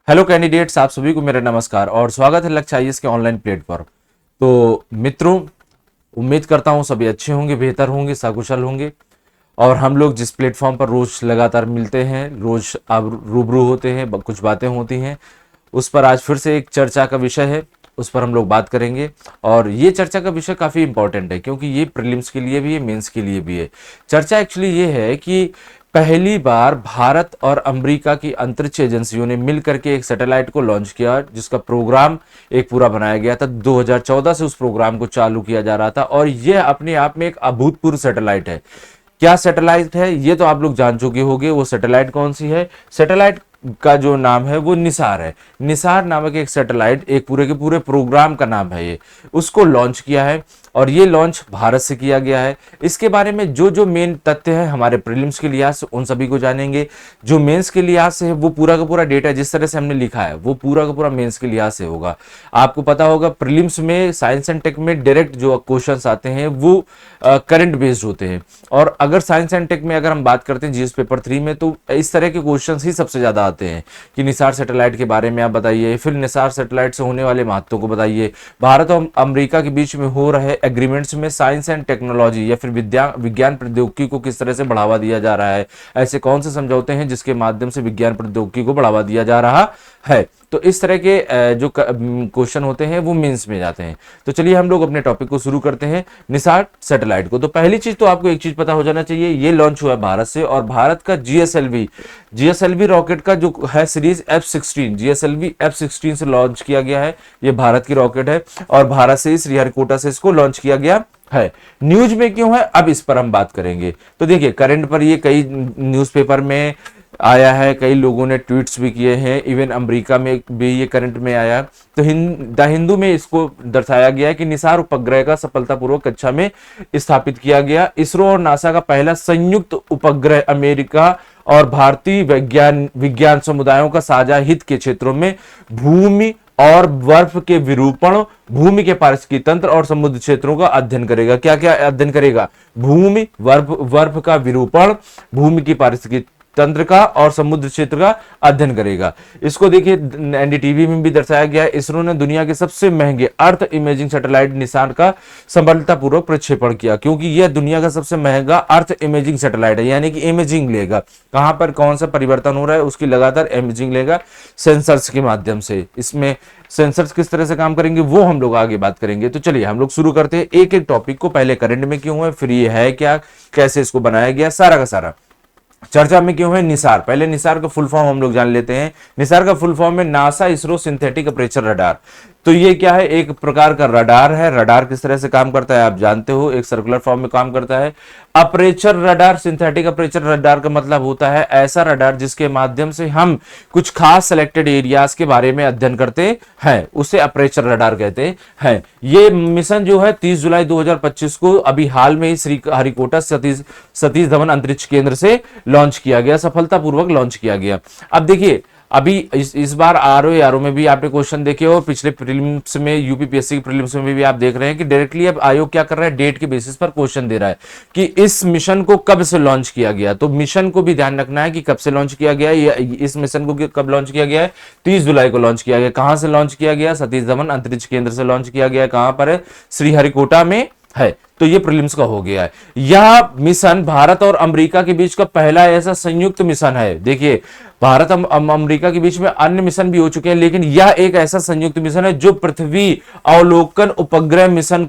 Hello candidates, आप सभी को मेरा नमस्कार और स्वागत है लक्ष्य आईएएस के ऑनलाइन प्लेटफॉर्म। तो मित्रों, उम्मीद करता हूं सभी अच्छे होंगे, बेहतर होंगे, सकुशल होंगे। और हम लोग जिस प्लेटफॉर्म पर रोज लगातार मिलते हैं, रोज आप रूबरू होते हैं, कुछ बातें होती हैं, उस पर आज फिर से एक चर्चा का विषय है, उस पर हम लोग बात करेंगे। और ये चर्चा का विषय काफ़ी इंपॉर्टेंट है क्योंकि ये प्रीलिम्स के लिए भी है, मेंस के लिए भी है। चर्चा एक्चुअली ये है कि पहली बार भारत और अमेरिका की अंतरिक्ष एजेंसियों ने मिलकर के एक सैटेलाइट को लॉन्च किया, जिसका प्रोग्राम एक पूरा बनाया गया था। 2014 से उस प्रोग्राम को चालू किया जा रहा था और यह अपने आप में एक अभूतपूर्व सैटेलाइट है। क्या सैटेलाइट है ये तो आप लोग जान चुके होंगे। वो सैटेलाइट कौन सी है? सैटेलाइट का जो नाम है वो निसार है। निसार नामक एक सैटेलाइट, एक पूरे के पूरे प्रोग्राम का नाम है ये, उसको लॉन्च किया है और ये लॉन्च भारत से किया गया है। इसके बारे में जो जो मेन तथ्य है हमारे प्रीलिम्स के लिहाज से उन सभी को जानेंगे। जो मेंस के लिहाज से है वो पूरा का पूरा डेटा जिस तरह से हमने लिखा है वो पूरा का पूरा मेंस के लिहाज से होगा। आपको पता होगा प्रीलिम्स में साइंस एंड टेक में डायरेक्ट जो क्वेश्चंस आते हैं वो करंट बेस्ड होते हैं। और अगर साइंस एंड टेक में अगर हम बात करते हैं जीएस पेपर 3 में, तो इस तरह के क्वेश्चंस ही सबसे ज्यादा आते हैं कि निसार सैटेलाइट के बारे में आप बताइए, फिर निसार सैटेलाइट से होने वाले महत्व को बताइए, भारत और अमेरिका के बीच में हो रहे एग्रीमेंट्स में साइंस एंड टेक्नोलॉजी या फिर विज्ञान प्रौद्योगिकी को किस तरह से बढ़ावा दिया जा रहा है, ऐसे कौन से समझौते हैं जिसके माध्यम से विज्ञान प्रौद्योगिकी को बढ़ावा दिया जा रहा है। तो इस तरह के जो क्वेश्चन होते हैं वो मेंस में जाते हैं। तो चलिए हम लोग अपने टॉपिक को शुरू करते हैं, निसार सैटेलाइट को। तो पहली चीज तो आपको एक चीज पता हो जाना चाहिए, ये लॉन्च हुआ है भारत से और भारत का जीएसएलवी रॉकेट का जो है सीरीज F-16, जीएसएलवी F-16 से लॉन्च किया गया है। ये भारत की रॉकेट है और भारत से ही श्रीहरिकोटा से इसको लॉन्च किया गया है। न्यूज में क्यों है, अब इस पर हम बात करेंगे। तो देखिए करंट पर ये कई न्यूज़पेपर में आया है, कई लोगों ने ट्वीट्स भी किए हैं, इवन अमेरिका में भी ये करंट में आया। तो द हिंदू में इसको दर्शाया गया है कि निसार उपग्रह का सफलतापूर्वक कक्षा में स्थापित किया गया। इसरो और नासा का पहला संयुक्त उपग्रह अमेरिका और भारतीय विज्ञान समुदायों का साझा हित के क्षेत्रों में भूमि और बर्फ के विरूपण, भूमि के पारिस्थितिकी तंत्र और समुद्र क्षेत्रों का अध्ययन करेगा। क्या क्या अध्ययन करेगा? भूमि, बर्फ का विरूपण, भूमि की पारिस्थितिकी तंत्र का और समुद्र क्षेत्र का अध्ययन करेगा। इसको देखिए एनडीटीवी में भी दर्शाया गया है। इसरो ने दुनिया के सबसे महंगे अर्थ इमेजिंग सैटेलाइट निसार का सफलतापूर्वक प्रक्षेपण किया, क्योंकि यह दुनिया का सबसे महंगा अर्थ इमेजिंग सैटेलाइट है, यानी कि इमेजिंग लेगा कहां पर कौन सा परिवर्तन हो रहा है उसकी लगातार इमेजिंग लेगा सेंसर्स के माध्यम से। इसमें सेंसर्स किस तरह से काम करेंगे वो हम लोग आगे बात करेंगे। तो चलिए हम लोग शुरू करते हैं एक एक टॉपिक को। पहले करंट में क्यों है, फिर ये है क्या, कैसे इसको बनाया गया, सारा का सारा चर्चा में क्यों है। निसार, पहले निसार का फुल फॉर्म हम लोग जान लेते हैं। निसार का फुल फॉर्म है NASA ISRO synthetic aperture radar. तो ये क्या है, एक प्रकार का रडार है। रडार किस तरह से काम करता है आप जानते हो, एक सर्कुलर फॉर्म में काम करता है। Aperture radar, synthetic aperture radar का मतलब होता है ऐसा रडार जिसके माध्यम से हम कुछ खास सिलेक्टेड एरियाज के बारे में अध्ययन करते हैं, उसे अपर्चर रडार कहते हैं। ये मिशन जो है 30 जुलाई 2025 को अभी हाल में ही श्रीहरिकोटा सतीश धवन अंतरिक्ष केंद्र से लॉन्च किया गया, सफलतापूर्वक लॉन्च किया गया। अब देखिए अभी इस बार आरओ में भी आपने क्वेश्चन देखे हो, पिछले प्रीलिम्स में यूपीपीएससी के प्रीलिम्स में भी आप देख रहे हैं कि डायरेक्टली अब आयोग क्या कर रहा है, डेट के बेसिस पर क्वेश्चन दे रहा है कि इस मिशन को कब से लॉन्च किया गया। तो मिशन को भी ध्यान रखना है कि कब से लॉन्च किया गया है। इस मिशन को कब लॉन्च किया गया है, 30 जुलाई को लॉन्च किया गया। कहां से लॉन्च किया गया? सतीश धवन अंतरिक्ष केंद्र से लॉन्च किया गया। कहां पर है? श्रीहरिकोटा में है। तो ये प्रीलिम्स का हो गया है। यह मिशन भारत और अमेरिका के बीच का पहला ऐसा संयुक्त मिशन है। देखिए भारत और अमेरिका के बीच में अन्य मिशन भी हो चुके हैं, लेकिन यह एक ऐसा संयुक्त मिशन है जो पृथ्वी अवलोकन उपग्रह मिशन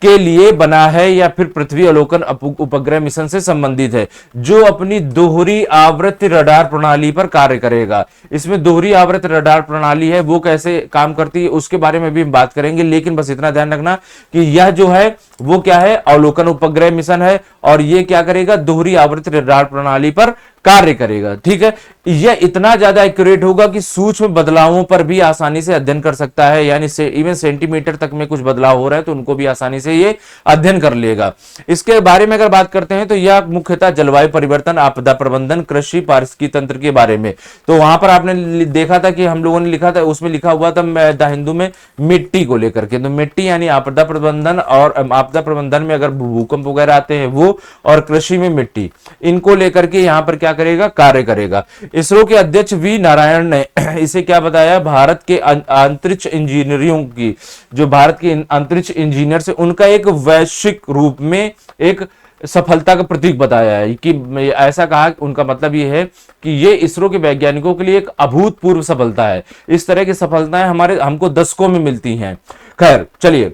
के लिए बना है या फिर पृथ्वी अवलोकन उपग्रह मिशन से संबंधित है, जो अपनी दोहरी आवृत्ति रडार प्रणाली पर कार्य करेगा। इसमें दोहरी आवृत्ति रडार प्रणाली है, वो कैसे काम करती है उसके बारे में भी हम बात करेंगे, लेकिन बस इतना ध्यान रखना कि यह जो है वो क्या है, अवलोकन उपग्रह मिशन है और ये क्या करेगा, दोहरी आवृत्ति रडार प्रणाली पर कार्य करेगा। ठीक है, यह इतना ज्यादा एक्यूरेट होगा कि सूक्ष्म बदलावों पर भी आसानी से अध्ययन कर सकता है, यानी इवन सेंटीमीटर तक में कुछ बदलाव हो रहा है तो उनको भी आसानी से ये अध्ययन कर लेगा। इसके बारे में अगर बात करते हैं तो यह मुख्यतः जलवायु परिवर्तन, आपदा प्रबंधन, कृषि, पारिस्थितिकी तंत्र के बारे में। तो वहां पर आपने देखा था कि हम लोगों ने लिखा था, उसमें लिखा हुआ था द हिंदू में मिट्टी को लेकर के। तो मिट्टी यानी आपदा प्रबंधन, और आपदा प्रबंधन में अगर भूकंप वगैरह आते हैं वो, और कृषि में मिट्टी, इनको लेकर के यहाँ पर क्या करेगा, कार्य करेगा। इसरो के अध्यक्ष वी नारायण ने इसे क्या बताया, भारत के अंतरिक्ष इंजीनियरों की, जो भारत के अंतरिक्ष इंजीनियर से उनका एक वैश्विक रूप में एक सफलता का प्रतीक बताया है। कि ऐसा कहा, उनका मतलब ये है कि ये इसरो के वैज्ञानिकों के लिए एक अभूतपूर्व सफलता है। इस तरह की सफलताएं हमको दशकों में मिलती हैं। खैर चलिए,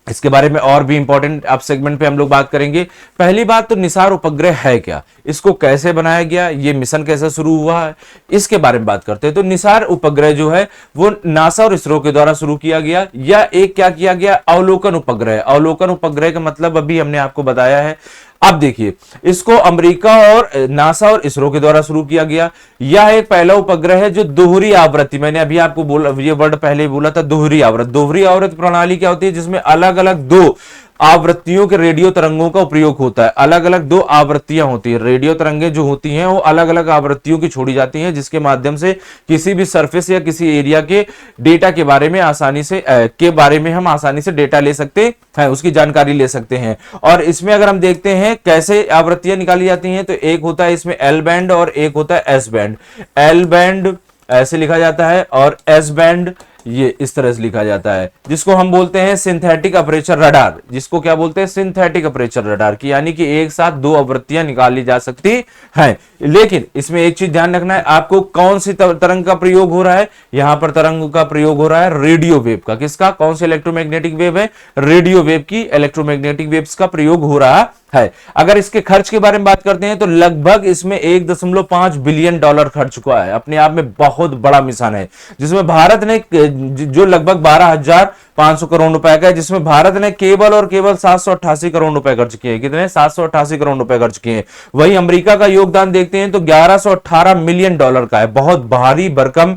इसके बारे में और भी इंपॉर्टेंट अब सेगमेंट पे हम लोग बात करेंगे। पहली बात तो निसार उपग्रह है क्या, इसको कैसे बनाया गया, ये मिशन कैसे शुरू हुआ है, इसके बारे में बात करते हैं। तो निसार उपग्रह जो है वो नासा और इसरो के द्वारा शुरू किया गया, या एक क्या किया गया, अवलोकन उपग्रह। अवलोकन उपग्रह का मतलब अभी हमने आपको बताया है। अब देखिए, इसको अमेरिका और नासा और इसरो के द्वारा शुरू किया गया। यह एक पहला उपग्रह है जो दोहरी आवृत्ति, मैंने अभी आपको बोला, ये वर्ड पहले ही बोला था, दोहरी आवृत्ति। दोहरी आवृत्ति प्रणाली क्या होती है, जिसमें अलग अलग दो आवृत्तियों के रेडियो तरंगों का उपयोग होता है। अलग अलग दो आवृत्तियां होती है, रेडियो तरंगें जो होती हैं वो अलग अलग आवृत्तियों की छोड़ी जाती हैं, जिसके माध्यम से किसी भी सरफेस या किसी एरिया के डेटा के बारे में हम आसानी से डेटा ले सकते हैं, उसकी जानकारी ले सकते हैं। और इसमें अगर हम देखते हैं कैसे आवृत्तियां निकाली जाती हैं, तो एक होता है इसमें एल बैंड और एक होता है एस बैंड। एल बैंड ऐसे लिखा जाता है और एस बैंड ये इस तरह से लिखा जाता है, जिसको हम बोलते हैं सिंथेटिक अपर्चर रडार। जिसको क्या बोलते हैं, सिंथेटिक अपर्चर रडार की, यानी कि एक साथ दो आवृत्तियां निकाली जा सकती हैं। लेकिन इसमें एक चीज ध्यान रखना है आपको, कौन सी तरंग का प्रयोग हो रहा है, यहां पर तरंग का प्रयोग हो रहा है रेडियो वेव का। किसका, कौन सी इलेक्ट्रोमैग्नेटिक वेव है, रेडियो वेव की, इलेक्ट्रोमैग्नेटिक वेव्स का प्रयोग हो रहा है। अगर इसके खर्च के बारे में बात करते हैं तो लगभग इसमें $1.5 बिलियन खर्च हुआ है। अपने आप में बहुत बड़ा मिशन है, जिसमें भारत ने जो लगभग 12,500 करोड़ रुपए का है, जिसमें भारत ने केवल और केवल 788 करोड़ रुपए खर्च किए। कितने, 788 करोड़ रुपए खर्च किए। वहीं अमेरिका का योगदान देखते हैं तो $1118 मिलियन का है। बहुत भारी भरकम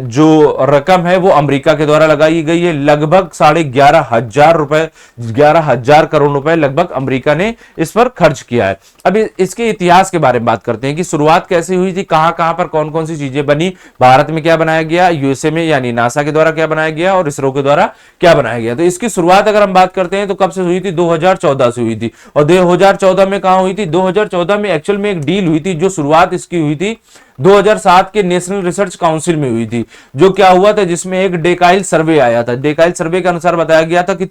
जो रकम है वो अमेरिका के द्वारा लगाई गई है। लगभग 11,500 करोड़ रुपए लगभग अमेरिका ने इस पर खर्च किया है। अब इसके इतिहास के बारे में बात करते हैं कि शुरुआत कैसे हुई थी, कहां पर कौन कौन सी चीजें बनी, भारत में क्या बनाया गया, यूएसए में यानी नासा के द्वारा क्या बनाया गया और इसरो के द्वारा क्या बनाया गया। तो इसकी शुरुआत अगर हम बात करते हैं तो कब से हुई थी, 2014 से हुई थी। और 2014 में कहां हुई थी, 2014 में एक्चुअल में एक डील हुई थी, जो शुरुआत इसकी हुई थी 2007 के नेशनल रिसर्च काउंसिल में हुई थी। जो क्या हुआ था, जिसमें एक डेकाइल सर्वे आया था। डेकाइल सर्वे के अनुसार बताया गया था कि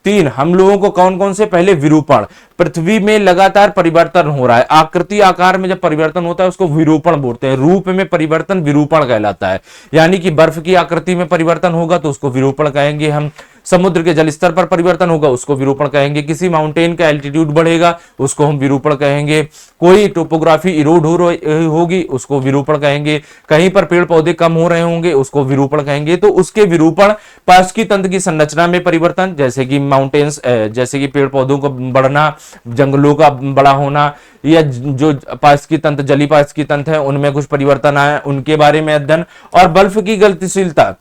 तीन हम लोगों को कौन कौन से, पहले विरूपण, पृथ्वी में लगातार परिवर्तन हो रहा है, आकृति आकार में जब परिवर्तन होता है उसको विरूपण बोलते हैं। रूप में परिवर्तन विरूपण कहलाता है, यानी कि बर्फ की आकृति में परिवर्तन होगा तो उसको विरूपण कहेंगे हम। समुद्र के जल स्तर पर परिवर्तन होगा उसको विरूपण कहेंगे। किसी माउंटेन का एल्टीट्यूड बढ़ेगा उसको हम विरूपण कहेंगे। कोई टोपोग्राफी इरोड होगी उसको विरूपण कहेंगे। कहीं पर पेड़ पौधे कम हो रहे होंगे उसको विरूपण कहेंगे। तो उसके विरूपण, पार्श्विक तंत्र की संरचना में परिवर्तन, जैसे कि माउंटेन्स, जैसे कि पेड़ पौधों का बढ़ना, जंगलों का बड़ा होना, या जो पार्श्विक तंत्र, जलीय पार्श्विक तंत्र है उनमें कुछ परिवर्तन आया, उनके बारे में अध्ययन। और बर्फ की गतिशीलता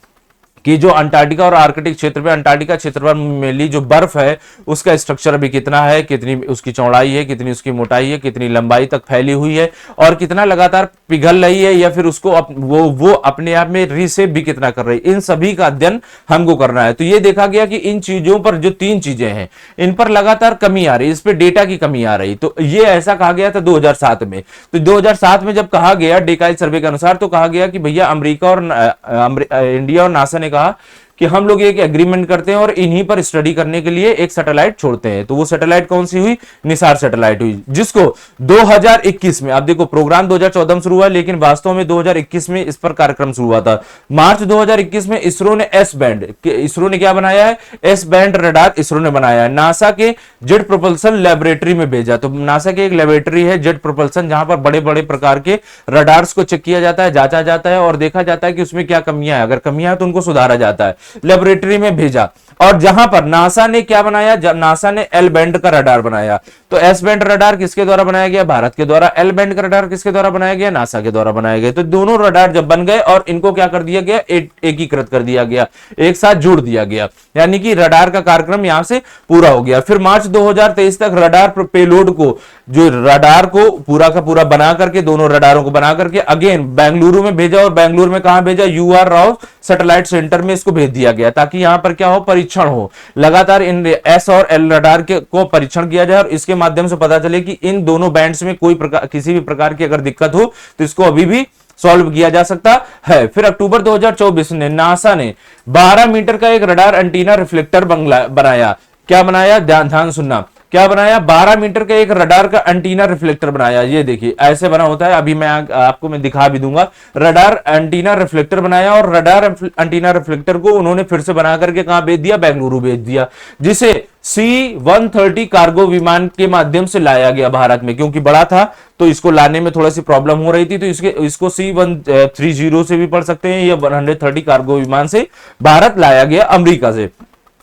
कि जो अंटार्कटिका और आर्कटिक क्षेत्र में, अंटार्कटिका क्षेत्र पर मिली जो बर्फ है उसका स्ट्रक्चर अभी कितना है, कितनी उसकी चौड़ाई है, कितनी उसकी मोटाई है, कितनी लंबाई तक फैली हुई है, और कितना लगातार पिघल रही है, या फिर उसको वो अपने आप में रीसेप भी कितना कर रही है। इन सभी का अध्ययन हमको करना है। तो ये देखा गया कि इन चीजों पर, जो तीन चीजें हैं, इन पर लगातार कमी आ रही, इस पे डेटा की कमी आ रही। तो ये ऐसा कहा गया था 2007 में। तो 2007 में जब कहा गया डेकाइल सर्वे के अनुसार, तो कहा गया कि भैया अमेरिका और इंडिया और नासा ने कहा कि हम लोग एक एग्रीमेंट करते हैं और इन्हीं पर स्टडी करने के लिए एक सैटेलाइट छोड़ते हैं। तो वो सैटेलाइट कौन सी हुई, निसार सैटेलाइट हुई, जिसको 2021 में, आप देखो प्रोग्राम 2014 में शुरू हुआ लेकिन वास्तव में 2021 में इस पर कार्यक्रम शुरू हुआ था। मार्च 2021 में इसरो ने एस बैंड, इसरो ने क्या बनाया है, एस बैंड रडार इसरो ने बनाया है। नासा के जेट प्रोपल्सन लेबोरेटरी में भेजा। तो नासा के एक लेबोरेटरी है जेट प्रोपल्सन, जहां पर बड़े बड़े प्रकार के रडार्स को चेक किया जाता है, जांचा जाता है और देखा जाता है कि उसमें क्या कमियां है। अगर कमियां है तो उनको सुधारा जाता है। लेबोरेटरी में भेजा, और जहां पर नासा ने क्या बनाया, नासा ने एल बैंड का रडार बनाया। तो एस बैंड रडार किसके द्वारा बनाया गया, भारत के द्वारा। एल बैंड का रडार किसके द्वारा बनाया गया, नासा के द्वारा बनाया गया। तो दोनों रडार जब बन गए और इनको क्या कर दिया गया, एकीकृत कर दिया गया, एक साथ जोड़ दिया गया, यानी कि रडार का कार्यक्रम यहां से पूरा हो गया। फिर मार्च 2023 तक रडार पेलोड को जो रडार को पूरा का पूरा बना करके, दोनों रडारों को बना करके अगेन बेंगलुरु में भेजा, और बेंगलुरु में कहां भेजा, UR राव सैटेलाइट सेंटर में इसको भेज दिया गया, ताकि यहां पर क्या हो, परीक्षण हो, लगातार इन S और L रडार के को परीक्षण किया जाए और इसके माध्यम से पता चले कि इन दोनों बैंड्स में कोई प्रकार, किसी भी प्रकार की अगर दिक्कत हो तो इसको अभी भी सॉल्व किया जा सकता है। फिर अक्टूबर 2024 में नासा ने 12 मीटर का एक रडार एंटीना रिफ्लेक्टर बनाया। क्या बनाया, ध्यान सुनना, क्या बनाया, 12 मीटर का एक रडार का एंटीना रिफ्लेक्टर बनाया। ये देखिए ऐसे बना होता है, अभी मैं आपको मैं दिखा भी दूंगा। रडार एंटीना रिफ्लेक्टर बनाया और रडार एंटीना रिफ्लेक्टर को उन्होंने फिर से बना करके कहां भेज दिया, बेंगलुरु भेज दिया, जिसे C-130 कार्गो विमान के माध्यम से लाया गया भारत में, क्योंकि बड़ा था तो इसको लाने में थोड़ा सी प्रॉब्लम हो रही थी, तो इसको C-130 से भी पढ़ सकते हैं या 130 कार्गो विमान से भारत लाया गया अमेरिका से।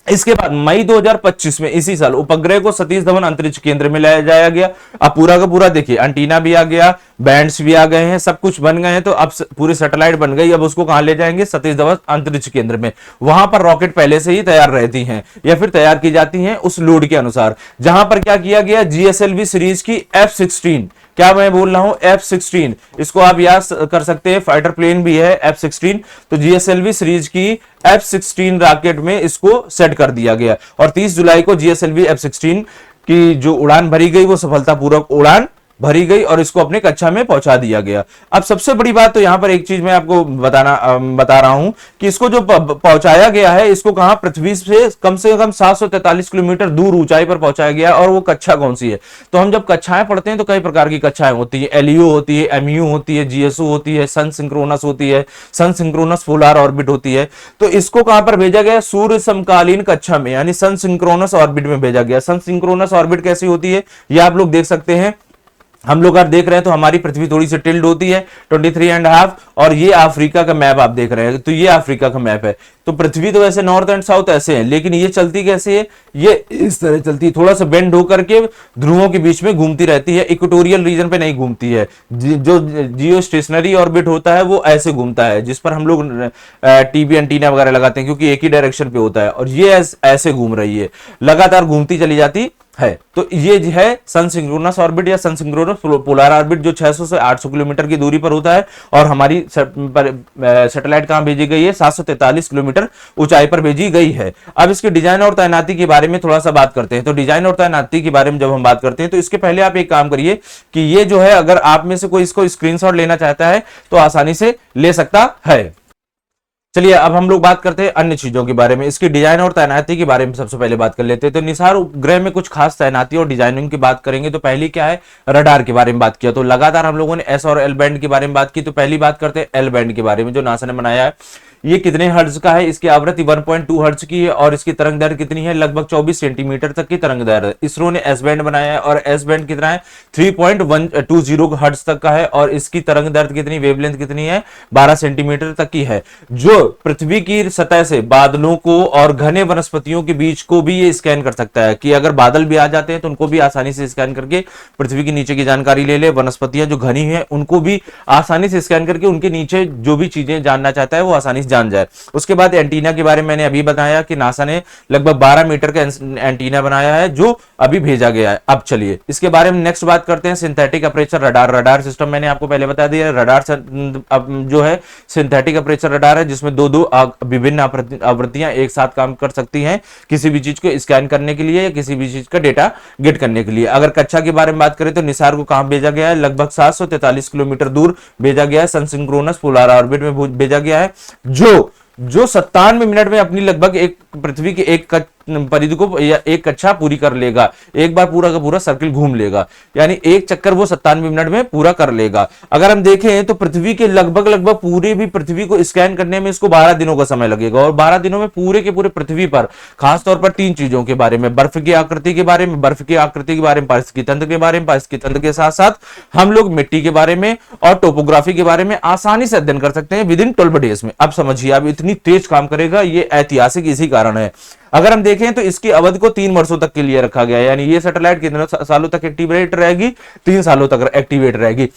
इसके बाद मई 2025 में इसी साल उपग्रह को सतीश धवन अंतरिक्ष केंद्र में लाया जाया गया। अब पूरा का पूरा देखिए, एंटीना भी आ गया, बैंड्स भी आ गए हैं, सब कुछ बन गए हैं, तो अब पूरी सैटेलाइट बन गई। अब उसको कहां ले जाएंगे, सतीश धवन अंतरिक्ष केंद्र में। वहां पर रॉकेट पहले से ही तैयार रहती हैं या फिर तैयार की जाती हैं उस लोड के अनुसार। जहां पर क्या किया गया, GSLV सीरीज की F-16, क्या मैं बोल रहा हूं, F-16, इसको आप याद कर सकते हैं, फाइटर प्लेन भी है F-16, तो GSLV सीरीज की F-16 रॉकेट में इसको सेट कर दिया गया और 30 जुलाई को GSLV F-16 की जो उड़ान भरी गई वो सफलतापूर्वक उड़ान भरी गई और इसको अपने कक्षा में पहुंचा दिया गया। अब सबसे बड़ी बात तो यहां पर एक चीज मैं आपको बता रहा हूं कि इसको जो पहुंचाया गया है, इसको कहां, पृथ्वी से कम 743 किलोमीटर दूर ऊंचाई पर पहुंचाया गया। और वो कक्षा कौन सी है, तो हम जब कक्षाएं पढ़ते हैं तो कई प्रकार की कक्षाएं होती है, LEO होती है, MU होती है, GSO होती है, सन सिंक्रोनस होती है, सन सिंक्रोनस पोलर ऑर्बिट होती है। तो इसको कहां पर भेजा गया, सूर्य समकालीन कक्षा में, यानी सन सिंक्रोनस ऑर्बिट में भेजा गया। सन सिंक्रोनस ऑर्बिट कैसी होती है, ये आप लोग देख सकते हैं। हम लोग आप देख रहे हैं तो हमारी पृथ्वी थोड़ी सी टिल्ड होती है 23.5, और ये अफ्रीका का मैप आप देख रहे हैं, तो ये अफ्रीका का मैप है। तो पृथ्वी तो वैसे नॉर्थ एंड साउथ ऐसे है, लेकिन ये चलती कैसे है, ये इस तरह चलती है, थोड़ा सा बेंड होकर के ध्रुवों के बीच में घूमती रहती है, इक्वेटोरियल रीजन पे नहीं घूमती है। जो जियो स्टेशनरी ऑर्बिट होता है वो ऐसे घूमता है, जिस पर हम लोग टीवी एंटीना वगैरह लगाते हैं, क्योंकि एक ही डायरेक्शन पे होता है, और ये ऐसे घूम रही है, लगातार घूमती चली जाती है। तो ये है सन सिंक्रोनस ऑर्बिट या सन सिंक्रोनस पोलर ऑर्बिट, जो 600 से 800 किलोमीटर की दूरी पर होता है। और हमारी सैटेलाइट कहां भेजी गई है, 743 किलोमीटर ऊंचाई पर भेजी गई है। अब इसके डिजाइन और तैनाती के बारे में थोड़ा सा बात करते हैं। तो डिजाइन और तैनाती के बारे में जब हम बात करते हैं तो इसके पहले आप एक काम करिए कि ये जो है, अगर आप में से कोई इसको स्क्रीनशॉट लेना चाहता है तो आसानी से ले सकता है। चलिए अब हम लोग बात करते हैं अन्य चीजों के बारे में। इसकी डिजाइन और तैनाती के बारे में सबसे पहले बात कर लेते हैं। तो निसार उपग्रह में कुछ खास तैनाती और डिजाइनिंग की बात करेंगे। तो पहली क्या है, रडार के बारे में बात किया। तो लगातार हम लोगों ने S और L बैंड के बारे में बात की, तो पहली बात करते हैं L बैंड के बारे में, जो नासा ने बनाया है। ये कितने हर्ट्ज का है, इसकी आवृत्ति 1.2 हर्ट्ज की है और इसकी तरंग दैर्घ्य कितनी है, लगभग 24 सेंटीमीटर तक की तरंग दैर्घ्य। इसरो ने S बैंड बनाया है और S बैंड कितना है, 3.120 हर्ट्ज तक का है और इसकी तरंग दैर्घ्य कितनी, वेवलेंथ कितनी है, 12 सेंटीमीटर तक की है, जो पृथ्वी की सतह से बादलों को और घने वनस्पतियों के बीच को भी ये स्कैन कर सकता है, कि अगर बादल भी आ जाते हैं तो उनको भी आसानी से स्कैन करके पृथ्वी के नीचे की जानकारी ले ले, वनस्पतियां जो घनी है उनको भी आसानी से स्कैन करके उनके नीचे जो भी चीजें जानना चाहता है वो आसानी से जान जाए। उसके बाद एंटीना के बारे में मैंने अभी बताया कि नासा ने लगभग 12 मीटर का एंटीना बनाया है, जो अभी भेजा गया है। अब चलिए इसके बारे में नेक्स्ट बात करते हैं, synthetic aperture radar. Radar system मैंने आपको पहले बता दिया, रडार जो है सिंथेटिक अपर्चर रडार है, जिसमें दो विभिन्न आवृत्तियां एक साथ काम कर सकती हैं किसी भी चीज को स्कैन करने के लिए या किसी भी चीज का डेटा गेट करने के लिए। अगर कक्षा के बारे में बात करें तो निसार को कहां भेजा गया है, लगभग 743 किलोमीटर दूर भेजा गया है, सन सिंक्रोनस पोलर ऑर्बिट में भेजा गया है, जो 97 मिनट में अपनी लगभग एक पृथ्वी की एक परिधि को या एक कक्षा पूरी कर लेगा, एक बार पूरा का पूरा सर्किल घूम लेगा, यानी एक चक्कर वो 97 मिनट में पूरा कर लेगा। अगर हम देखें तो पृथ्वी के लगभग पूरी भी पृथ्वी को स्कैन करने में इसको 12 दिनों का समय लगेगा और 12 दिनों में पूरे के पूरे पृथ्वी पर खासतौर पर 3 चीजों के बारे में, बर्फ की आकृति के बारे में, पारिस्थितिकी तंत्र के बारे में, पारिस्थितिकी तंत्र के साथ साथ हम लोग मिट्टी के बारे में और टोपोग्राफी के बारे में आसानी से अध्ययन कर सकते हैं विद इन 12 डेज में। अब समझिए, अब इतनी तेज काम करेगा, ये ऐतिहासिक इसी कारण है। अगर हम देखें तो इसकी अवधि को 3 वर्षों तक के लिए रखा गया है, यानी ये सैटेलाइट कितने सालों तक एक्टिवेट रहेगी, 3 सालों तक एक्टिवेट रहेगी।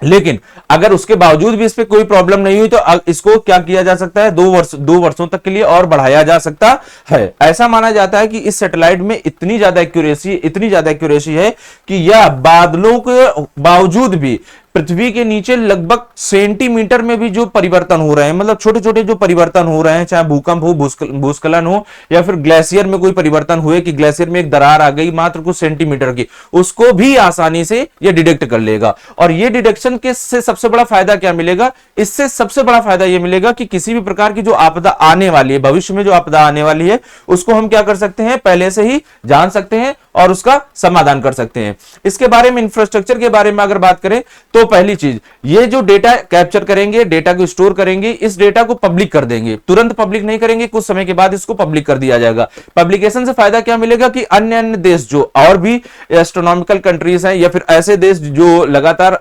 लेकिन अगर उसके बावजूद भी इस पे कोई प्रॉब्लम नहीं हुई तो इसको क्या किया जा सकता है, 2 वर्षों तक के लिए और बढ़ाया जा सकता है। ऐसा माना जाता है कि इस सैटेलाइट में इतनी ज्यादा एक्यूरेसी है कि यह बादलों के बावजूद भी पृथ्वी के नीचे लगभग सेंटीमीटर में भी जो परिवर्तन हो रहे हैं, मतलब छोटे छोटे जो परिवर्तन हो रहे हैं, चाहे भूकंप हो, भूस्खलन हो, या फिर ग्लेशियर में कोई परिवर्तन हुए कि ग्लेशियर में एक दरार आ गई मात्र कुछ सेंटीमीटर की, उसको भी आसानी से यह डिटेक्ट कर लेगा। और यह डिटेक्शन के से सबसे बड़ा फायदा क्या मिलेगा, इससे सबसे बड़ा फायदा यह मिलेगा कि किसी भी प्रकार की जो आपदा आने वाली है, भविष्य में जो आपदा आने वाली है, उसको हम क्या कर सकते हैं, पहले से ही जान सकते हैं और उसका समाधान कर सकते हैं। इसके बारे में, इंफ्रास्ट्रक्चर के बारे में अगर बात करें तो पहली चीज, ये जो डेटा कैप्चर करेंगे, डेटा को स्टोर करेंगे, इस डेटा को पब्लिक कर देंगे। तुरंत पब्लिक नहीं करेंगे, कुछ समय के बाद इसको पब्लिक कर दिया जाएगा। पब्लिकेशन से फायदा क्या मिलेगा कि अन्य अन्य देश जो और भी एस्ट्रोनॉमिकल कंट्रीज हैं, या फिर ऐसे देश जो लगातार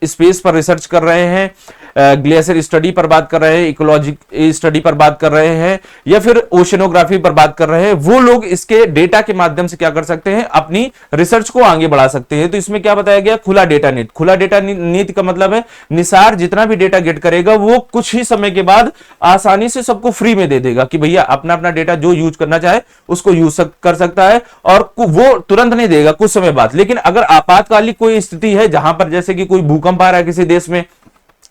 स्पेस पर रिसर्च कर रहे हैं, ग्लेशियर स्टडी पर बात कर रहे हैं, इकोलॉजी स्टडी पर बात कर रहे हैं, या फिर ओशनोग्राफी पर बात कर रहे हैं, वो लोग इसके डेटा के माध्यम से क्या कर सकते हैं, अपनी रिसर्च को आगे बढ़ा सकते हैं। तो इसमें क्या बताया गया, खुला डेटा नीति। खुला डेटा नीति का मतलब है निसार जितना भी डेटा गेट करेगा वो कुछ ही समय के बाद आसानी से सबको फ्री में दे देगा कि भैया अपना अपना डेटा जो यूज करना चाहे उसको यूज कर सकता है, और वो तुरंत नहीं देगा, कुछ समय बाद। लेकिन अगर आपातकालिक कोई स्थिति है जहां पर जैसे कि कोई भूकंप आ रहा है किसी देश में,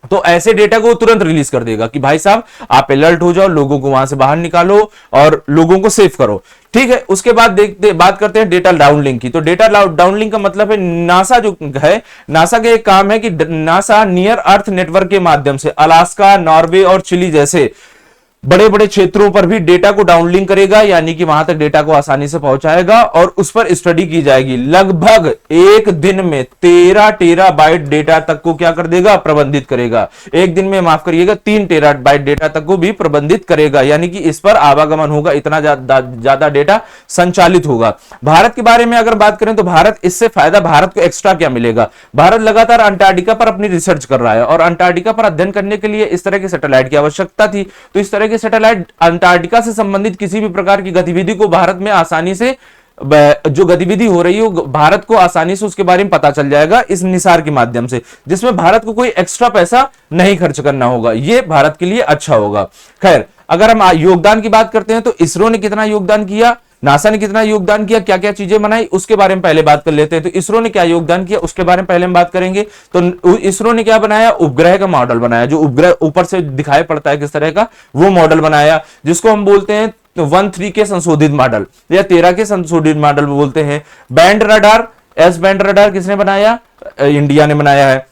तो ऐसे डेटा को तुरंत रिलीज कर देगा कि भाई साहब आप अलर्ट हो जाओ, लोगों को वहां से बाहर निकालो और लोगों को सेव करो। ठीक है, उसके बाद बात करते हैं डेटा डाउनलिंक की। तो डेटा डाउनलिंक का मतलब है नासा जो है, नासा का एक काम है कि नासा नियर अर्थ नेटवर्क के माध्यम से अलास्का, नॉर्वे और चिली जैसे बड़े बड़े क्षेत्रों पर भी डेटा को डाउनलिंक करेगा, यानी कि वहां तक डेटा को आसानी से पहुंचाएगा और उस पर स्टडी की जाएगी। लगभग एक दिन में 13 टेराबाइट डेटा तक को क्या कर देगा, प्रबंधित करेगा। एक दिन में माफ करिएगा 3 टेराबाइट डेटा तक को भी प्रबंधित करेगा, यानी कि इस पर आवागमन होगा, इतना ज्यादा डेटा संचालित होगा। भारत के बारे में अगर बात करें तो भारत इससे फायदा, भारत को एक्स्ट्रा क्या मिलेगा, भारत लगातार अंटार्कटिका पर अपनी रिसर्च कर रहा है और अंटार्कटिका पर अध्ययन करने के लिए इस तरह के सैटेलाइट की आवश्यकता थी। तो इस तरह के सैटेलाइट अंटार्कटिका से संबंधित किसी भी प्रकार की गतिविधि को भारत में आसानी से, जो गतिविधि हो रही है भारत को आसानी से उसके बारे में पता चल जाएगा इस निसार के माध्यम से, जिसमें भारत को कोई एक्स्ट्रा पैसा नहीं खर्च करना होगा। यह भारत के लिए अच्छा होगा। खैर, अगर हम योगदान की बात करते हैं तो इसरो ने कितना योगदान किया, नासा ने कितना योगदान किया, क्या क्या चीजें बनाई, उसके बारे में पहले बात कर लेते हैं। तो इसरो ने क्या योगदान किया उसके बारे में पहले हम बात करेंगे। तो इसरो ने क्या बनाया, उपग्रह का मॉडल बनाया, जो उपग्रह ऊपर से दिखाई पड़ता है किस तरह का, वो मॉडल बनाया, जिसको हम बोलते हैं 13 के संशोधित मॉडल या 13 के संशोधित मॉडल बोलते हैं। Band radar, S band radar किसने बनाया, इंडिया ने बनाया है।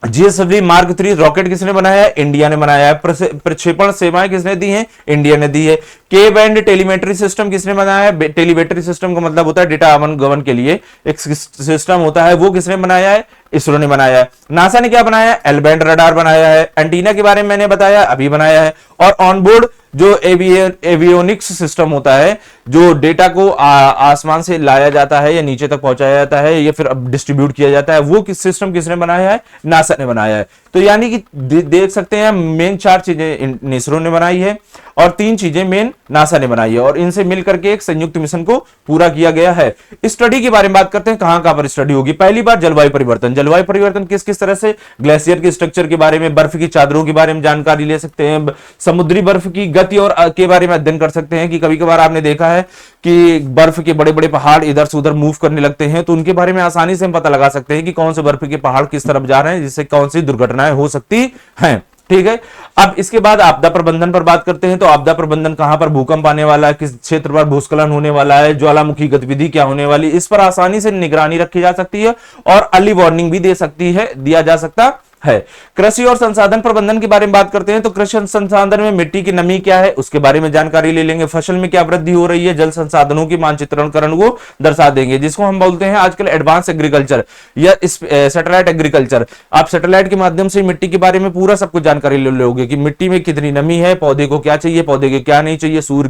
जीएसएलवी मार्क 3 रॉकेट किसने बनाया है, इंडिया ने बनाया है। प्रक्षेपण सेवाएं किसने दी हैं, इंडिया ने दी है। के बैंड टेलीमेट्री सिस्टम किसने बनाया है, टेलीमेट्री सिस्टम का मतलब होता है डेटा आवन गमन के लिए एक सिस्टम होता है, वो किसने बनाया है, इसरो ने बनाया है। नासा ने क्या बनाया है, एल बैंड रडार बनाया है। एंटीना के बारे में मैंने बताया, अभी बनाया है। और ऑनबोर्ड जो एवियोनिक्स सिस्टम होता है, जो डेटा को आसमान से लाया जाता है या नीचे तक पहुंचाया जाता है या फिर डिस्ट्रीब्यूट किया जाता है, वो सिस्टम किसने बनाया है, नासा ने बनाया है। तो यानी कि देख सकते हैं मेन 4 चीजें इसरो ने बनाई है और 3 चीजें मेन नासा ने बनाई है, और इनसे मिलकर के एक संयुक्त मिशन को पूरा किया गया है। स्टडी के बारे में बात करते हैं, कहां कहां पर स्टडी होगी। पहली बात जलवायु परिवर्तन। जलवायु परिवर्तन किस किस तरह से, ग्लेशियर के स्ट्रक्चर के बारे में, बर्फ की चादरों के बारे में जानकारी ले सकते हैं, समुद्री बर्फ की गति और के बारे में अध्ययन कर सकते हैं कि कभी कभार आपने देखा है कि बर्फ के बड़े बड़े पहाड़ इधर से उधर मूव करने लगते हैं, तो उनके बारे में आसानी से हम पता लगा सकते हैं कि कौन से बर्फ के पहाड़ किस तरफ जा रहे हैं, जिससे कौन सी दुर्घटनाएं हो सकती हैं। ठीक है, अब इसके बाद आपदा प्रबंधन पर बात करते हैं। तो आपदा प्रबंधन, कहां पर भूकंप आने वाला है, किस क्षेत्र पर भूस्खलन होने वाला है, ज्वालामुखी गतिविधि क्या होने वाली, इस पर आसानी से निगरानी रखी जा सकती है और अर्ली वार्निंग भी दिया जा सकता है। कृषि और संसाधन प्रबंधन के बारे में बात करते हैं। तो कृषि संसाधन में मिट्टी की नमी क्या है उसके बारे में जानकारी ले लेंगे, फसल में क्या वृद्धि हो रही है, जल संसाधनों की मानचित्रणकरण को दर्शा देंगे, जिसको हम बोलते हैं आजकल एडवांस एग्रीकल्चर या सैटेलाइट एग्रीकल्चर। आप सैटेलाइट के माध्यम से मिट्टी के बारे में पूरा सब कुछ जानकारी ले लोगे कि मिट्टी में कितनी नमी है, पौधे को क्या चाहिए, पौधे को क्या नहीं चाहिए, सूर्य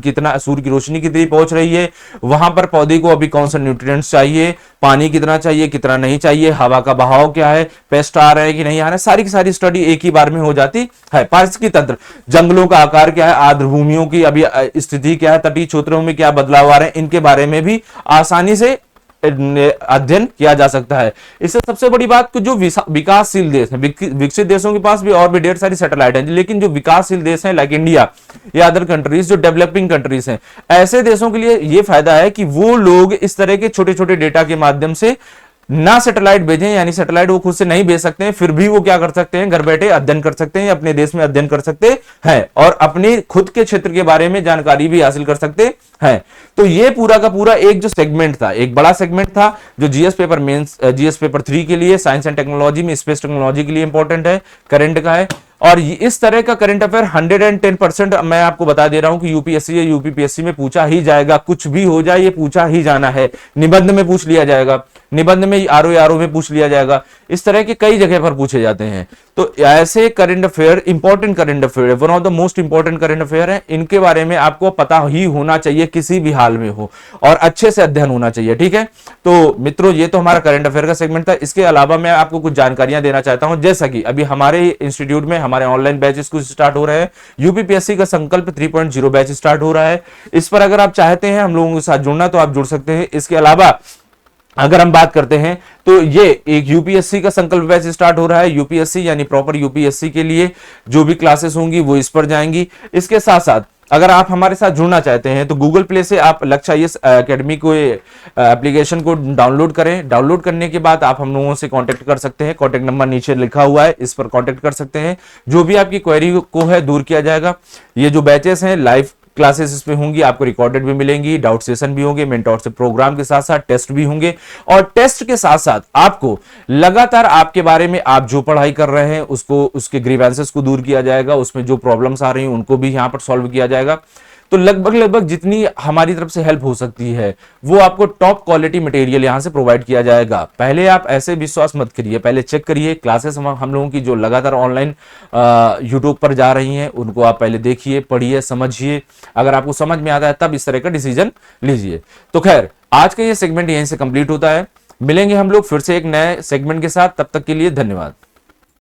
की रोशनी कितनी पहुंच रही है, वहां पर पौधे को अभी कौन सा न्यूट्रिएंट्स चाहिए, पानी कितना चाहिए, कितना नहीं चाहिए, हवा का बहाव क्या है, पेस्ट आ रहे हैं कि नहीं आ रहे, सारी की सारी स्टडी एक ही बार में हो जाती है। पारिस्थितिकी तंत्र, जंगलों का आकार क्या है, आर्द्र भूमियों की अभी स्थिति क्या है, तटीय क्षेत्रों में क्या बदलाव आ रहे हैं, इनके बारे में भी आसानी से अध्ययन किया जा सकता है। इससे सबसे बड़ी बात कि जो विकासशील देश हैं, विकसित देशों के पास भी और भी ढेर सारी सैटेलाइट हैं, लेकिन जो विकासशील देश हैं लाइक इंडिया या अदर कंट्रीज जो डेवलपिंग कंट्रीज हैं, ऐसे देशों के लिए यह फायदा है कि वो लोग इस तरह के छोटे छोटे डेटा के माध्यम से ना सैटेलाइट भेजें, यानी सैटेलाइट वो खुद से नहीं भेज सकते हैं, फिर भी वो क्या कर सकते हैं, घर बैठे अध्ययन कर सकते हैं, अपने देश में अध्ययन कर सकते हैं और अपने खुद के क्षेत्र के बारे में जानकारी भी हासिल कर सकते हैं। तो ये पूरा का पूरा एक जो सेगमेंट था, एक बड़ा सेगमेंट था जो GS paper mains, GS paper 3 के लिए, साइंस एंड टेक्नोलॉजी में, स्पेस टेक्नोलॉजी के लिए इंपॉर्टेंट है, करंट का है। और इस तरह का करंट अफेयर 110% मैं आपको बता दे रहा हूं कि यूपीएससी या यूपीपीएससी में पूछा ही जाएगा, कुछ भी हो जाए ये पूछा ही जाना है। निबंध में पूछ लिया जाएगा, निबंध में आरओ में पूछ लिया जाएगा, इस तरह के कई जगह पर पूछे जाते हैं। तो ऐसे current affair, important current affair, one of the most important current affair है, इनके बारे में आपको पता ही होना चाहिए किसी भी हाल में हो, और अच्छे से अध्ययन होना चाहिए, ठीक है। तो मित्रों ये तो हमारा करंट अफेयर का सेगमेंट था। इसके अलावा मैं आपको कुछ जानकारियां देना चाहता हूं, जैसा कि अभी हमारे इंस्टीट्यूट में हमारे ऑनलाइन बैचेस कुछ स्टार्ट हो रहे हैं। यूपीपीएससी का संकल्प 3.0 बैच स्टार्ट हो रहा है। इस पर अगर आप चाहते हैं हम लोगों के साथ जुड़ना तो आप जुड़ सकते हैं। इसके अलावा अगर हम बात करते हैं तो ये एक यूपीएससी का संकल्प बैच स्टार्ट हो रहा है। यूपीएससी यानी प्रॉपर यूपीएससी के लिए जो भी क्लासेस होंगी वो इस पर जाएंगी। इसके साथ साथ अगर आप हमारे साथ जुड़ना चाहते हैं तो गूगल प्ले से आप लक्ष्य आईएएस एकेडमी को एप्लीकेशन को डाउनलोड करें। डाउनलोड करने के बाद आप हम लोगों से कांटेक्ट कर सकते हैं। कांटेक्ट नंबर नीचे लिखा हुआ है, इस पर कांटेक्ट कर सकते हैं। जो भी आपकी क्वेरी को है दूर किया जाएगा। ये जो बैचेस हैं लाइव क्लासेस इसमें होंगी, आपको रिकॉर्डेड भी मिलेंगी, डाउट सेशन भी होंगे, मेंटोर से प्रोग्राम के साथ साथ टेस्ट भी होंगे। और टेस्ट के साथ साथ आपको लगातार आपके बारे में आप जो पढ़ाई कर रहे हैं उसको, उसके ग्रीवेंसेस को दूर किया जाएगा, उसमें जो प्रॉब्लम्स आ रही हैं उनको भी यहां पर सॉल्व किया जाएगा। तो लगभग जितनी हमारी तरफ से हेल्प हो सकती है वो आपको टॉप क्वालिटी मटेरियल यहां से प्रोवाइड किया जाएगा। पहले आप ऐसे विश्वास मत करिए, पहले चेक करिए क्लासेस हम लोगों की जो लगातार ऑनलाइन यूट्यूब पर जा रही हैं उनको आप पहले देखिए, पढ़िए, समझिए। अगर आपको समझ में आता है तब इस तरह का डिसीजन लीजिए। तो खैर आज का ये सेगमेंट यहीं से कंप्लीट होता है। मिलेंगे हम लोग फिर से एक नए सेगमेंट के साथ, तब तक के लिए धन्यवाद।